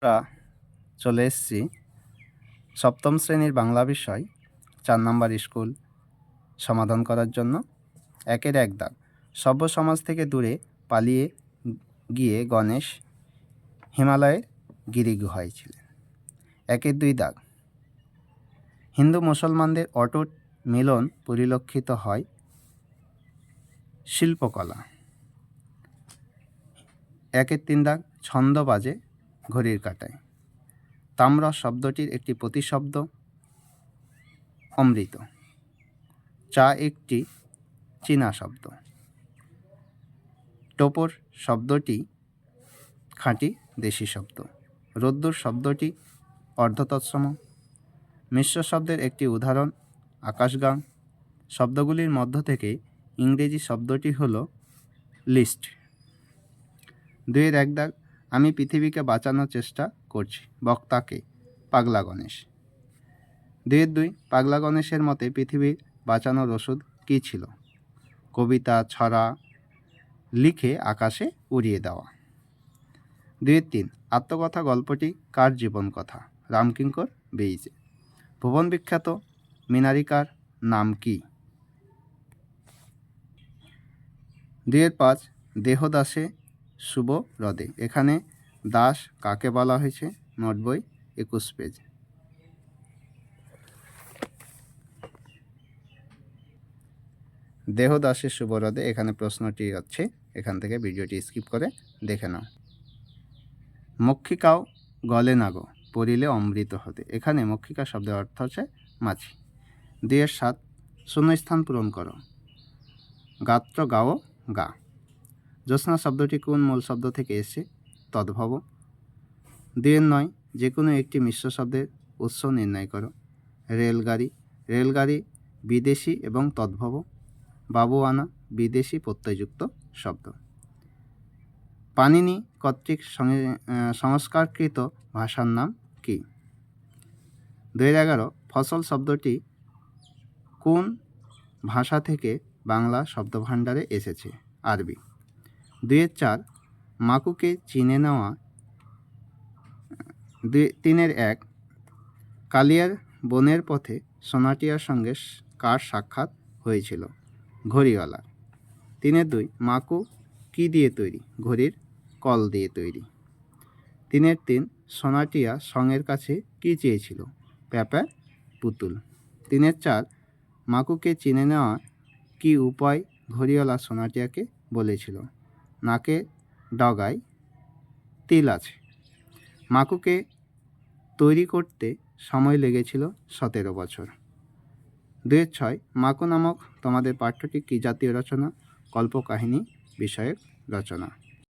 আমরা চলে এসেছি সপ্তম শ্রেণীর বাংলা বিষয় 4 নম্বর স্কুল সমাধান করার জন্য। 1-এর 1 দাগ। সভ্য সমাজ থেকে দূরে পালিয়ে গিয়ে গণেশ হিমালয়ের গিরিগুহায় ছিলেন। 1-এর 2 দাগ। হিন্দু মুসলমানদের অটুট মিলন পরিলক্ষিত হয় শিল্পকলা। 1-এর 3 দাগ। ছন্দ বাজে ঘড়ির কাঁটায়। তাম্র শব্দটির একটি প্রতিশব্দ অমৃত। চা একটি চীনা শব্দ। টোপর শব্দটি খাঁটি দেশি শব্দ। রোদ্দুর শব্দটি অর্ধতৎসম। মিশ্র শব্দের একটি উদাহরণ আকাশগান। শব্দগুলির মধ্য থেকে ইংরেজি শব্দটি হলো লিস্ট। 2-এর 1 দাগ। আমি পৃথিবীকে বাঁচানোর চেষ্টা করছি। বক্তাকে পাগলা গণেশ। 2-এর 2। পাগলা গণেশের মতে পৃথিবীর বাঁচানোর ওষুধ কী ছিল? কবিতা, ছড়া লিখে আকাশে উড়িয়ে দেওয়া। 2-এর 3। আত্মকথা গল্পটি কার জীবন কথা? রামকিঙ্কর বেইজে। ভুবন বিখ্যাত মিনারিকার নাম কি? 2-এর 5। দেহদাসে শুভ হ্রদে। এখানে দাস কাকে বলা হয়েছে? নোট বই 21 পেজ। দেহদাসে শুভ হ্রদে, এখানে প্রশ্নটি হচ্ছে, এখান থেকে ভিডিওটি স্কিপ করে দেখে নাও। মক্ষিকাও গলে না গো, পড়িলে অমৃত হতে। এখানে মক্ষিকা শব্দের অর্থ হচ্ছে মাছি। 2-এর 7। শূন্যস্থান পূরণ করো। গাত্র গাও গা। জ্যোৎস্না শব্দটি কোন মূল শব্দ থেকে এসেছে? তদ্ভব। 2-এর 9। যে কোনো একটি মিশ্র শব্দের উৎস নির্ণয় করো। রেলগাড়ি। রেলগাড়ি বিদেশি এবং তদ্ভব। বাবুয়ানা বিদেশি প্রত্যয়যুক্ত শব্দ। পাণিনি কর্তৃক সংস্কারকৃত ভাষার নাম কি? 2-এর 11। ফসল শব্দটি কোন ভাষা থেকে বাংলা শব্দভাণ্ডারে এসেছে? আরবি। 2-এর 4। মাকুকে চিনে নেওয়া। 3-এর 1। কালিয়ার বনের পথে সোনাটিয়ার সঙ্গে কার সাক্ষাৎ হয়েছিল? ঘড়িওয়ালা। 3-এর 2। মাকু কি দিয়ে তৈরি? ঘড়ির কল দিয়ে তৈরি। 3-এর 3। সোনাটিয়া সঙের কাছে কি চেয়েছিল? প্যাপা পুতুল। 3-এর 4। মাকুকে চিনে নেওয়া কি উপায় ঘড়িওয়ালা সোনাটিয়াকে বলেছিল? নাকে ডগায় তিল আছে। মাকুকে তৈরি করতে সময় লেগেছিল 17 বছর। 2-এর 6। মাকু নামক তোমাদের পাঠ্যটি কি জাতীয় রচনা? কল্পকাহিনী বিষয়ক রচনা।